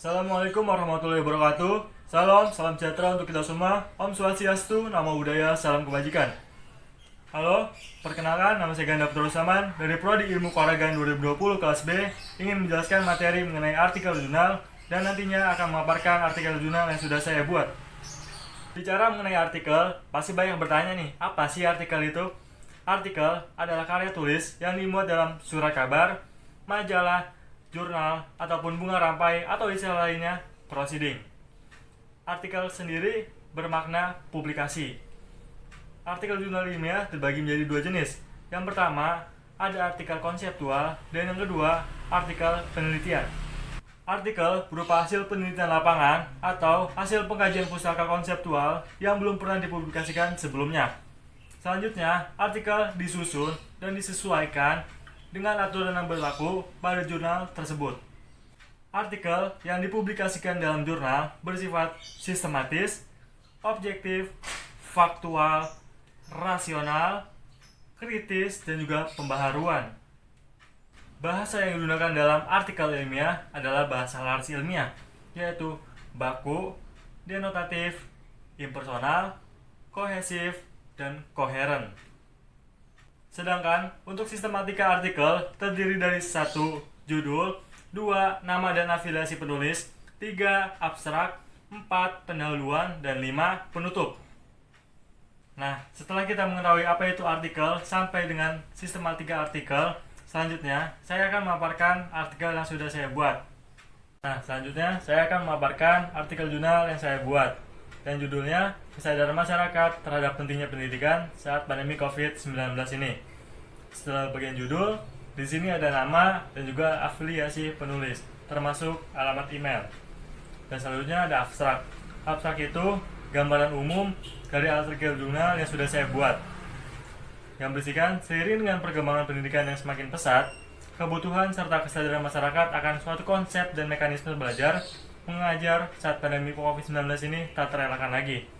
Assalamualaikum warahmatullahi wabarakatuh. Salam sejahtera untuk kita semua. Om Swastiastu, Namo Buddhaya, salam kebajikan. Halo, perkenalkan nama saya Ganda Putra Saman dari Prodi Ilmu Keolahragaan 2020 kelas B, ingin menjelaskan materi mengenai artikel jurnal dan nantinya akan memaparkan artikel jurnal yang sudah saya buat. Bicara mengenai artikel, pasti banyak yang bertanya nih, apa sih artikel itu? Artikel adalah karya tulis yang dimuat dalam surat kabar, majalah, jurnal, ataupun bunga rampai atau istilah lainnya proceeding. Artikel sendiri bermakna publikasi. Artikel jurnal ilmiah terbagi menjadi dua jenis. Yang pertama, ada artikel konseptual dan yang kedua, artikel penelitian. Artikel berupa hasil penelitian lapangan atau hasil pengkajian pustaka konseptual yang belum pernah dipublikasikan sebelumnya. Selanjutnya, artikel disusun dan disesuaikan dengan aturan yang berlaku pada jurnal tersebut. Artikel yang dipublikasikan dalam jurnal bersifat sistematis, objektif, faktual, rasional, kritis, dan juga pembaharuan. Bahasa yang digunakan dalam artikel ilmiah adalah bahasa laras ilmiah, yaitu baku, denotatif, impersonal, kohesif, dan koheren. Sedangkan untuk sistematika artikel terdiri dari 1. Judul, 2. Nama dan afiliasi penulis, 3. Abstrak, 4. Pendahuluan, dan 5. Penutup. Nah, setelah kita mengetahui apa itu artikel sampai dengan sistematika artikel, selanjutnya saya akan memaparkan artikel yang sudah saya buat. Nah, selanjutnya saya akan memaparkan artikel jurnal yang saya buat. Dan judulnya, kesadaran masyarakat terhadap pentingnya pendidikan saat pandemi COVID-19 ini. Setelah bagian judul, di sini ada nama dan juga afiliasi penulis, termasuk alamat email. Dan selanjutnya ada abstrak. Abstrak itu gambaran umum dari artikel jurnal yang sudah saya buat, yang berisikan seiring dengan perkembangan pendidikan yang semakin pesat, kebutuhan serta kesadaran masyarakat akan suatu konsep dan mekanisme belajar mengajar saat pandemi COVID-19 ini tak terelakkan lagi.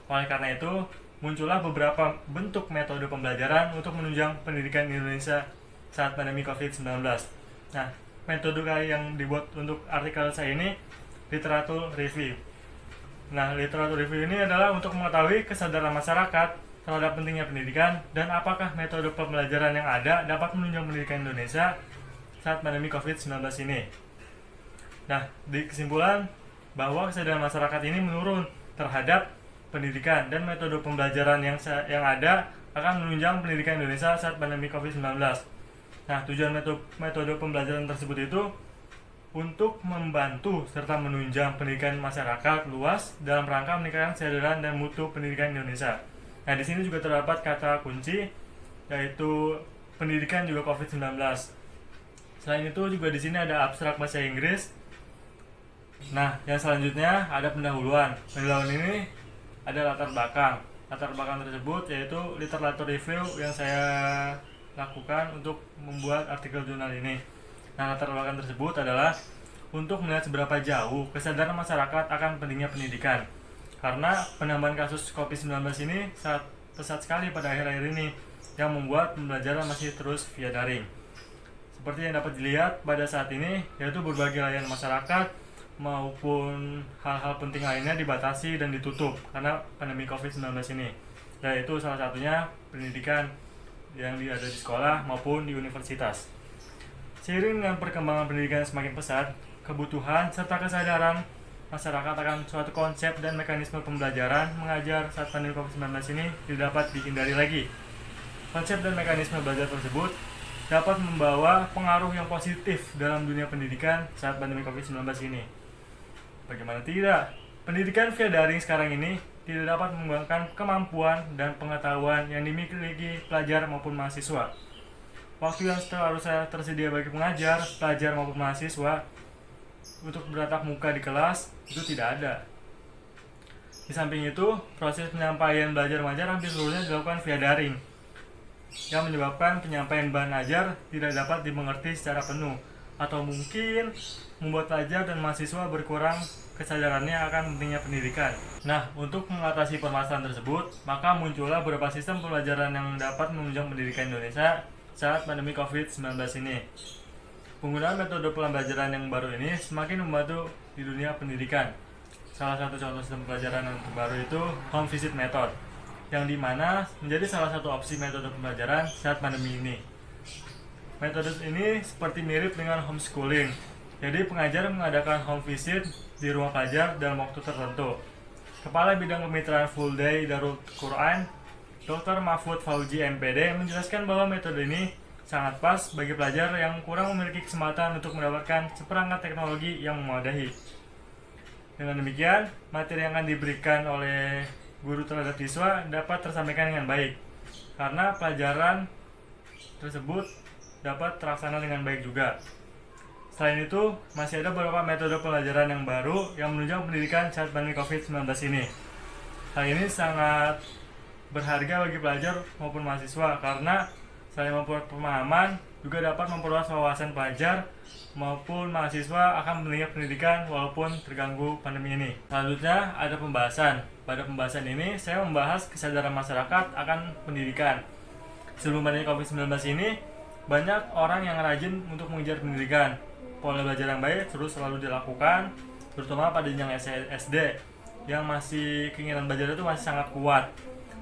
Oleh karena itu, muncullah beberapa bentuk metode pembelajaran untuk menunjang pendidikan di Indonesia saat pandemi COVID-19. Nah, metode yang dibuat untuk artikel saya ini literatur review. Nah, literatur review ini adalah untuk mengetahui kesadaran masyarakat terhadap pentingnya pendidikan dan apakah metode pembelajaran yang ada dapat menunjang pendidikan Indonesia saat pandemi COVID-19 ini. Nah, di kesimpulan bahwa kesadaran masyarakat ini menurun terhadap pendidikan dan metode pembelajaran yang ada akan menunjang pendidikan Indonesia saat pandemi COVID-19. Nah, tujuan metode pembelajaran tersebut itu untuk membantu serta menunjang pendidikan masyarakat luas dalam rangka meningkatkan kesadaran dan mutu pendidikan Indonesia. Nah, di sini juga terdapat kata kunci yaitu pendidikan juga COVID-19. Selain itu juga di sini ada abstrak bahasa Inggris. Nah, yang selanjutnya ada pendahuluan. Pendahuluan ini ada latar belakang. Latar belakang tersebut yaitu literatur review yang saya lakukan untuk membuat artikel jurnal ini. Nah, latar belakang tersebut adalah untuk melihat seberapa jauh kesadaran masyarakat akan pentingnya pendidikan. Karena penambahan kasus COVID-19 ini sangat pesat sekali pada akhir-akhir ini, yang membuat pembelajaran masih terus via daring. Seperti yang dapat dilihat pada saat ini, yaitu berbagai layanan masyarakat maupun hal-hal penting lainnya dibatasi dan ditutup karena pandemi COVID-19 ini. Yaitu salah satunya pendidikan yang ada di sekolah maupun di universitas. Seiring dengan perkembangan pendidikan semakin pesat, kebutuhan serta kesadaran masyarakat akan suatu konsep dan mekanisme pembelajaran mengajar saat pandemi COVID-19 ini tidak dapat dihindari lagi. Konsep dan mekanisme belajar tersebut dapat membawa pengaruh yang positif dalam dunia pendidikan saat pandemi COVID-19 ini. Bagaimana tidak? Pendidikan via daring sekarang ini tidak dapat mengembangkan kemampuan dan pengetahuan yang dimiliki pelajar maupun mahasiswa. Waktu yang seharusnya tersedia bagi pengajar, pelajar maupun mahasiswa untuk bertatap muka di kelas itu tidak ada. Di samping itu, proses penyampaian belajar mengajar hampir seluruhnya dilakukan via daring, yang menyebabkan penyampaian bahan ajar tidak dapat dimengerti secara penuh, atau mungkin membuat pelajar dan mahasiswa berkurang kesadarannya akan pentingnya pendidikan. Nah, untuk mengatasi permasalahan tersebut, maka muncullah beberapa sistem pembelajaran yang dapat menunjang pendidikan Indonesia saat pandemi COVID-19 ini. Penggunaan metode pembelajaran yang baru ini semakin membantu di dunia pendidikan. Salah satu contoh sistem pembelajaran yang terbaru itu home visit method, yang dimana menjadi salah satu opsi metode pembelajaran saat pandemi ini. Metode ini seperti mirip dengan homeschooling. Jadi pengajar mengadakan home visit di rumah pelajar dalam waktu tertentu. Kepala Bidang Kemitraan Full Day Darul Quran, Dr. Mahfud Fauji MPD, menjelaskan bahwa metode ini sangat pas bagi pelajar yang kurang memiliki kesempatan untuk mendapatkan seperangkat teknologi yang memadai. Dengan demikian, materi yang akan diberikan oleh guru terhadap siswa dapat tersampaikan dengan baik, karena pelajaran tersebut dapat terlaksana dengan baik juga. Selain itu, masih ada beberapa metode pembelajaran yang baru yang menunjang pendidikan saat pandemi COVID-19 ini. Hal ini sangat berharga bagi pelajar maupun mahasiswa karena selain memperoleh pemahaman, juga dapat memperluas wawasan pelajar maupun mahasiswa akan meningkat pendidikan walaupun terganggu pandemi ini. Selanjutnya ada pembahasan. Pada pembahasan ini, saya membahas kesadaran masyarakat akan pendidikan. Sebelum pandemi COVID-19 ini, banyak orang yang rajin untuk mengejar pendidikan. Pola belajar yang baik terus selalu dilakukan, terutama pada jenjang SD yang masih keinginan belajar itu masih sangat kuat.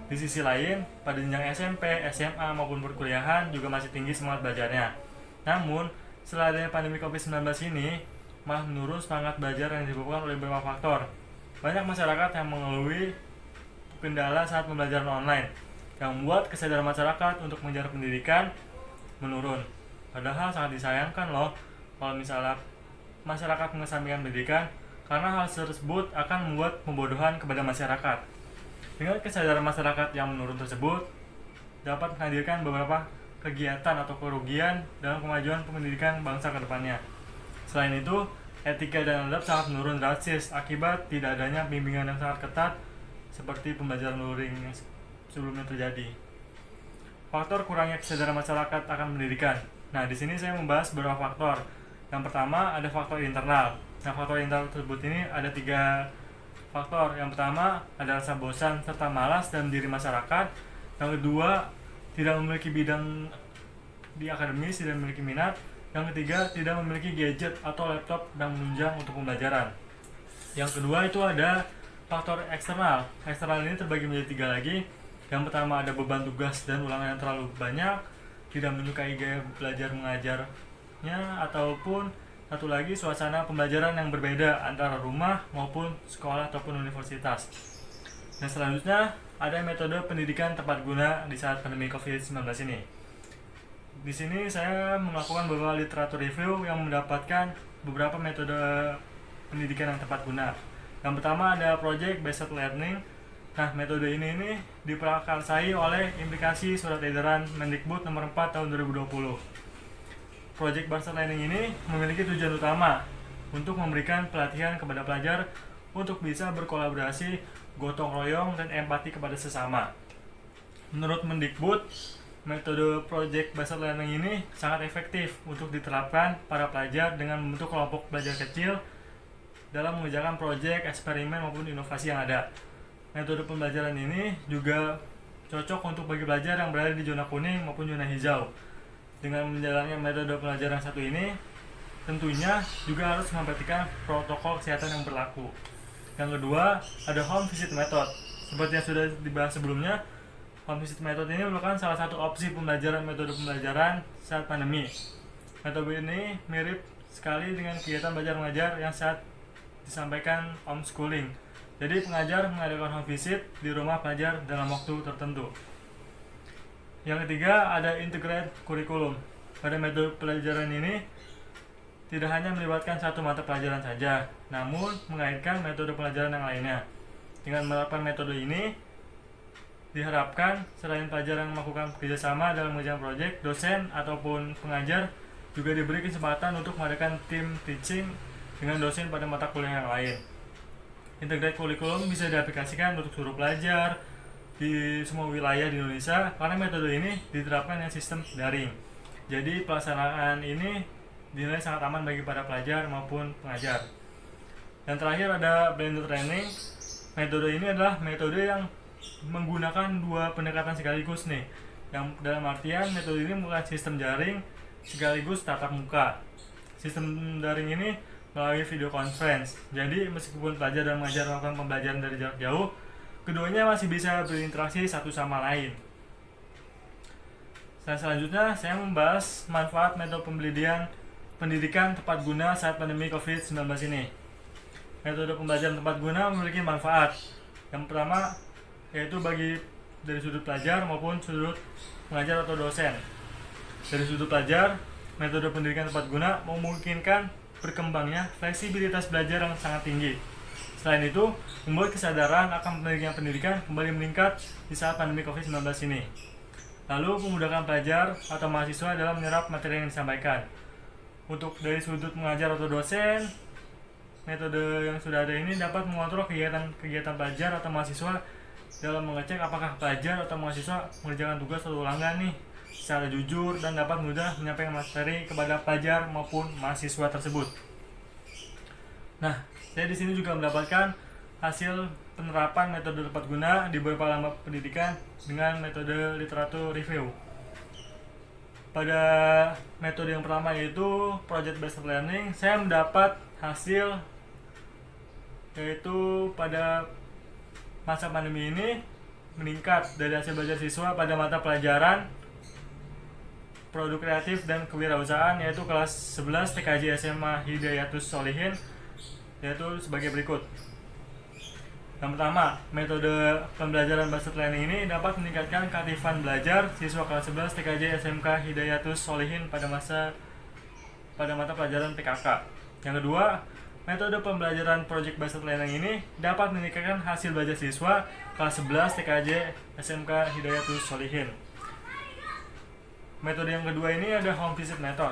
Di sisi lain, pada jenjang SMP, SMA maupun perkuliahan juga masih tinggi semangat belajarnya. Namun, setelah adanya pandemi COVID-19 ini, malah menurun semangat belajar yang disebabkan oleh beberapa faktor. Banyak masyarakat yang mengeluhi kendala saat pembelajaran online, yang membuat kesadaran masyarakat untuk mengejar pendidikan menurun. Padahal sangat disayangkan loh kalau misalnya masyarakat mengesampingkan pendidikan, karena hal tersebut akan membuat pembodohan kepada masyarakat. Dengan kesadaran masyarakat yang menurun tersebut dapat menghadirkan beberapa kegiatan atau kerugian dalam kemajuan pendidikan bangsa ke depannya. Selain itu, etika dan adab sangat menurun drastis akibat tidak adanya bimbingan yang sangat ketat seperti pembelajaran luring yang sebelumnya terjadi. Faktor kurangnya kesadaran masyarakat akan pendidikan. Nah, di sini saya membahas beberapa faktor. Yang pertama ada faktor internal. Nah, faktor internal tersebut ini ada 3 faktor. Yang pertama ada rasa bosan serta malas dalam diri masyarakat. Yang kedua, tidak memiliki bidang di akademis, tidak memiliki minat. Yang ketiga, tidak memiliki gadget atau laptop yang menunjang untuk pembelajaran. Yang kedua itu ada faktor eksternal. Eksternal ini terbagi menjadi 3 lagi. Yang pertama ada beban tugas dan ulangan yang terlalu banyak, tidak menyukai gaya belajar mengajarnya, ataupun satu lagi suasana pembelajaran yang berbeda antara rumah maupun sekolah ataupun universitas. Nah, selanjutnya ada metode pendidikan tepat guna di saat pandemi COVID-19 ini. Di sini saya melakukan beberapa literatur review yang mendapatkan beberapa metode pendidikan yang tepat guna. Yang pertama ada project based learning. Nah, metode ini diprakarsai oleh implikasi surat edaran Mendikbud nomor 4 tahun 2020. Project based learning ini memiliki tujuan utama untuk memberikan pelatihan kepada pelajar untuk bisa berkolaborasi, gotong royong, dan empati kepada sesama. Menurut Mendikbud, metode project based learning ini sangat efektif untuk diterapkan para pelajar dengan membentuk kelompok belajar kecil dalam mengerjakan proyek, eksperimen maupun inovasi yang ada. Metode pembelajaran ini juga cocok untuk bagi pelajar yang berada di zona kuning maupun zona hijau. Dengan menjalankan metode pembelajaran satu ini, tentunya juga harus memperhatikan protokol kesehatan yang berlaku. Yang kedua, ada home visit method. Seperti yang sudah dibahas sebelumnya, home visit method ini merupakan salah satu opsi metode pembelajaran saat pandemi. Metode ini mirip sekali dengan kegiatan belajar mengajar yang saat disampaikan homeschooling. Jadi pengajar mengadakan home visit di rumah pelajar dalam waktu tertentu. Yang ketiga ada integrated curriculum. Pada metode pelajaran ini tidak hanya melibatkan satu mata pelajaran saja, namun mengaitkan metode pelajaran yang lainnya. Dengan menerapkan metode ini, diharapkan selain pelajar yang melakukan kerjasama dalam mengerjakan proyek, dosen ataupun pengajar juga diberi kesempatan untuk mengadakan tim teaching dengan dosen pada mata kuliah yang lain. Integrated curriculum bisa diaplikasikan untuk seluruh pelajar di semua wilayah di Indonesia karena metode ini diterapkan dengan sistem daring. Jadi pelaksanaan ini dinilai sangat aman bagi para pelajar maupun pengajar. Dan terakhir ada blended learning. Metode ini adalah metode yang menggunakan 2 pendekatan sekaligus nih. Yang dalam artian metode ini bukan sistem jaring sekaligus tatap muka. sistem daring ini melalui video conference. Jadi meskipun pelajar dan mengajar melakukan pembelajaran dari jarak jauh, keduanya masih bisa berinteraksi satu sama lain. Selanjutnya saya membahas manfaat metode pendidikan tepat guna saat pandemi COVID-19 ini. Metode pembelajaran tepat guna memiliki manfaat. Yang pertama yaitu dari sudut pelajar maupun sudut pengajar atau dosen. Dari sudut pelajar, metode pendidikan tepat guna memungkinkan berkembangnya fleksibilitas belajar yang sangat tinggi. Selain itu, membuat kesadaran akan pendidikan kembali meningkat di saat pandemi COVID-19 ini. Lalu, memudahkan pelajar atau mahasiswa dalam menyerap materi yang disampaikan. Untuk dari sudut mengajar atau dosen, metode yang sudah ada ini dapat mengontrol kegiatan pelajar atau mahasiswa dalam mengecek apakah pelajar atau mahasiswa mengerjakan tugas atau ulangan secara jujur dan dapat mudah menyampaikan materi kepada pelajar maupun mahasiswa tersebut. Nah, saya di sini juga mendapatkan hasil penerapan metode tepat guna di beberapa lembaga pendidikan dengan metode literatur review. Pada metode yang pertama yaitu project based learning, saya mendapat hasil yaitu pada masa pandemi ini meningkat dari hasil belajar siswa pada mata pelajaran produk kreatif dan kewirausahaan yaitu kelas 11 TKJ SMA Hidayatus Sholihin yaitu sebagai berikut. Yang pertama, metode pembelajaran based learning ini dapat meningkatkan keaktifan belajar siswa kelas 11 TKJ SMK Hidayatus Sholihin pada mata pelajaran PKK. Yang kedua, metode pembelajaran project based learning ini dapat meningkatkan hasil belajar siswa kelas 11 TKJ SMK Hidayatus Sholihin. Metode yang kedua ini ada home visit method.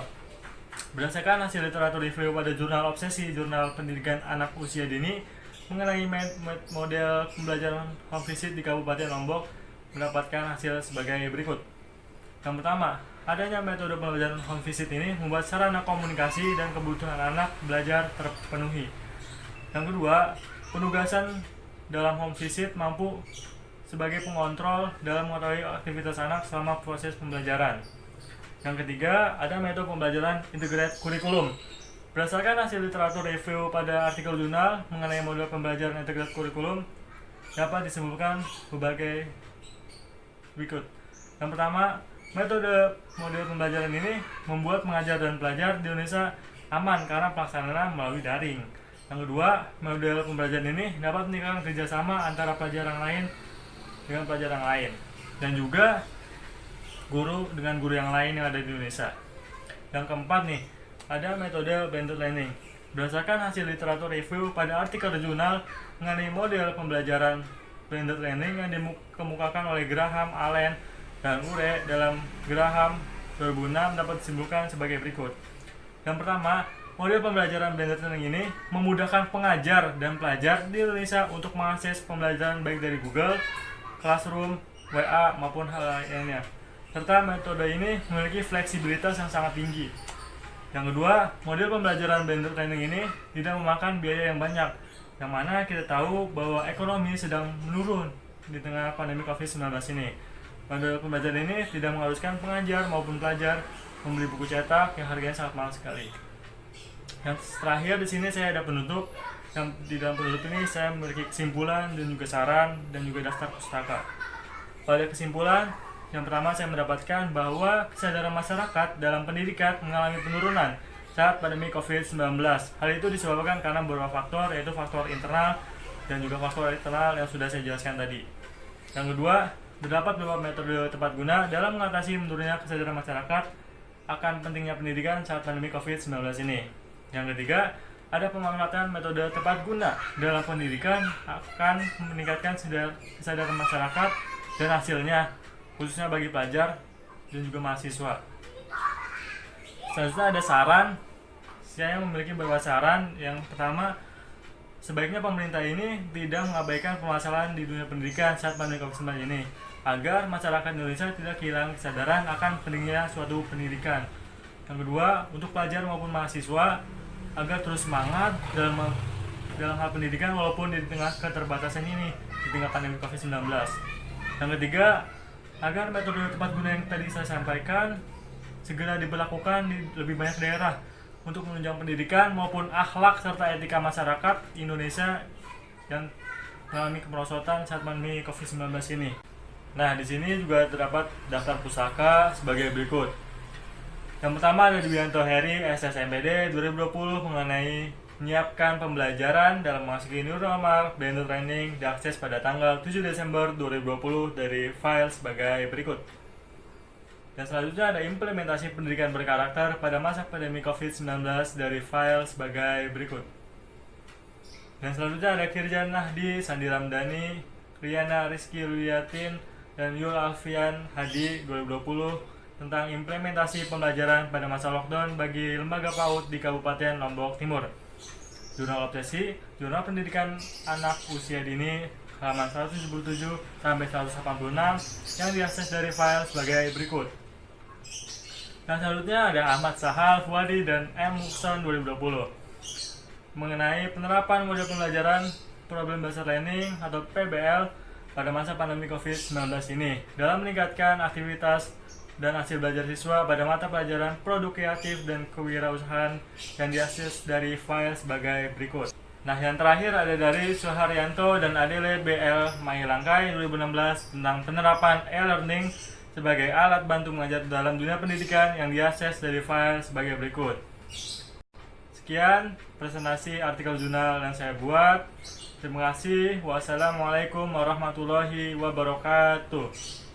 Berdasarkan hasil literatur review pada jurnal Obsesi, jurnal pendidikan anak usia dini, mengenai model pembelajaran home visit di Kabupaten Lombok mendapatkan hasil sebagai berikut. Yang pertama, adanya metode pembelajaran home visit ini membuat sarana komunikasi dan kebutuhan anak belajar terpenuhi. Yang kedua, penugasan dalam home visit mampu sebagai pengontrol dalam mengetahui aktivitas anak selama proses pembelajaran. Yang ketiga, ada metode pembelajaran integrated kurikulum. Berdasarkan hasil literatur review pada artikel jurnal mengenai model pembelajaran integrated kurikulum dapat disimpulkan berbagai berikut. Yang pertama, model pembelajaran ini membuat mengajar dan belajar di Indonesia aman karena pelaksanaan melalui daring. Yang kedua, model pembelajaran ini dapat meningkatkan kerjasama antara pelajar yang lain dengan pelajar yang lain dan juga guru dengan guru yang lain yang ada di Indonesia. Yang keempat nih, ada metode blended learning. Berdasarkan hasil literatur review pada artikel jurnal mengenai model pembelajaran blended learning yang dikemukakan oleh Graham, Allen, dan Ure dalam Graham 2006 dapat disimpulkan sebagai berikut. Yang pertama, model pembelajaran blended learning ini memudahkan pengajar dan pelajar di Indonesia untuk mengakses pembelajaran baik dari Google, Classroom, WA, maupun hal lainnya. Serta metode ini memiliki fleksibilitas yang sangat tinggi. Yang kedua, model pembelajaran blended learning ini tidak memakan biaya yang banyak, yang mana kita tahu bahwa ekonomi sedang menurun di tengah pandemi COVID-19 ini. Model pembelajaran ini tidak mengharuskan pengajar maupun pelajar membeli buku cetak yang harganya sangat mahal sekali. Yang terakhir di sini saya ada penutup. Yang di dalam penutup ini saya memiliki kesimpulan dan juga saran dan juga daftar pustaka. Pada kesimpulan, yang pertama saya mendapatkan bahwa kesadaran masyarakat dalam pendidikan mengalami penurunan saat pandemi COVID-19. Hal itu disebabkan karena beberapa faktor, yaitu faktor internal dan juga faktor eksternal yang sudah saya jelaskan tadi. Yang kedua, terdapat beberapa metode tepat guna dalam mengatasi menurunnya kesadaran masyarakat akan pentingnya pendidikan saat pandemi COVID-19 ini. Yang ketiga, ada pemanfaatan metode tepat guna dalam pendidikan akan meningkatkan kesadaran masyarakat dan hasilnya khususnya bagi pelajar dan juga mahasiswa. Selanjutnya ada saran. Saya memiliki beberapa saran. Yang pertama, sebaiknya pemerintah ini tidak mengabaikan permasalahan di dunia pendidikan saat pandemi COVID-19 ini, agar masyarakat Indonesia tidak kehilangan kesadaran akan pentingnya suatu pendidikan. Yang kedua, untuk pelajar maupun mahasiswa agar terus semangat dalam hal pendidikan walaupun di tengah keterbatasan ini di tengah pandemi COVID-19. Yang ketiga, agar metode tepat guna yang tadi saya sampaikan segera diberlakukan di lebih banyak daerah untuk menunjang pendidikan maupun akhlak serta etika masyarakat Indonesia yang mengalami kemerosotan saat pandemi COVID-19 ini. Nah, di sini juga terdapat daftar pusaka sebagai berikut. Yang pertama ada Dwianto Heri, SSMPD 2020 mengenai menyiapkan pembelajaran dalam memasuki new normal blended training diakses pada tanggal 7 Desember 2020 dari file sebagai berikut. Dan selanjutnya ada implementasi pendidikan berkarakter pada masa pandemi COVID-19 dari file sebagai berikut. Dan selanjutnya ada Kirjan Nahdi, Sandi Ramdhani, Riana Rizky Luyatin, dan Yul Alfian Hadi 2020 tentang implementasi pembelajaran pada masa lockdown bagi lembaga PAUD di Kabupaten Lombok Timur. Jurnal Obsesi, Jurnal Pendidikan Anak Usia Dini, halaman 177 sampai 186 yang diakses dari file sebagai berikut. Dan selanjutnya ada Ahmad Sahal, Fuadi, dan M. Mukson 2020 mengenai penerapan model pembelajaran Problem Based Learning atau PBL pada masa pandemi COVID-19 ini dalam meningkatkan aktivitas dan hasil belajar siswa pada mata pelajaran produk kreatif dan kewirausahaan yang diakses dari file sebagai berikut. Nah, yang terakhir ada dari Suharyanto dan Adele BL Mailangkai 2016 tentang penerapan e-learning sebagai alat bantu mengajar dalam dunia pendidikan yang diakses dari file sebagai berikut. Sekian presentasi artikel jurnal yang saya buat. Terima kasih. Wassalamualaikum warahmatullahi wabarakatuh.